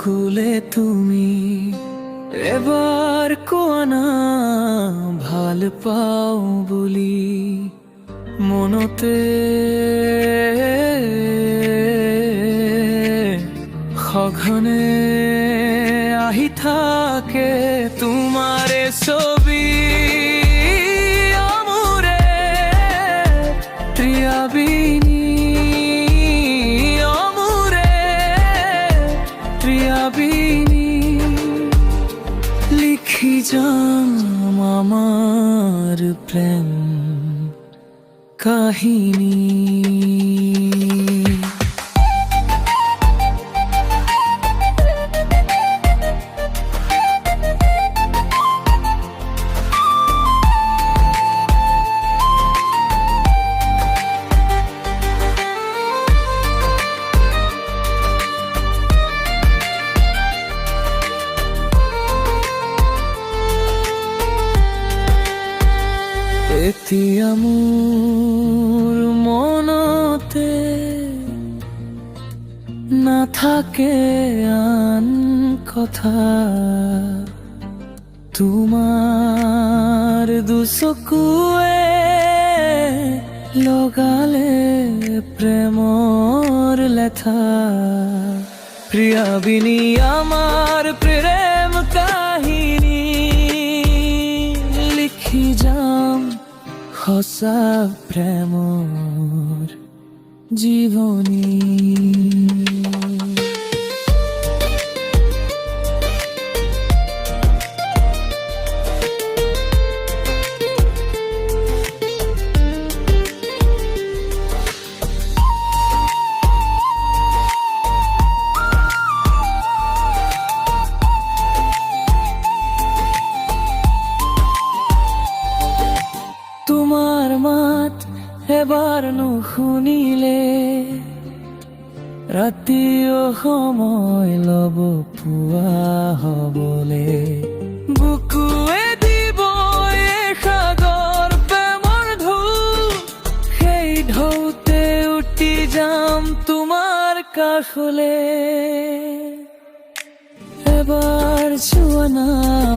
খুলে তুমি এবার কোয়ানা ভাল পাও বলি মনতে সঘনে আহি থাকে তোমাৰে ছবি আমোৰে প্ৰিয়াবিনী আমোৰে প্ৰিয়াবিনী লিখি যাম আমার প্রেম কাহিনী এতিয়া মোৰ মনতে নাথাকে আন কথা তোমাৰ দুচকুৱে লগালে প্ৰেমৰ লেঠা প্ৰিয়াবিনী আমাৰ প্ৰেম কাহিনী লিখি যাম সঁচা প্ৰেমৰ জীৱনী তোমাৰ মাত এবাৰ নুশুনিলে ৰাতিও সময় লব পুৱা হবলে বুকুৱে দিব সাগৰ প্ৰেমৰ ঢৌ সেই ঢৌতে উঠি যাম তোমাৰ কাষলে এবাৰ চুৱানা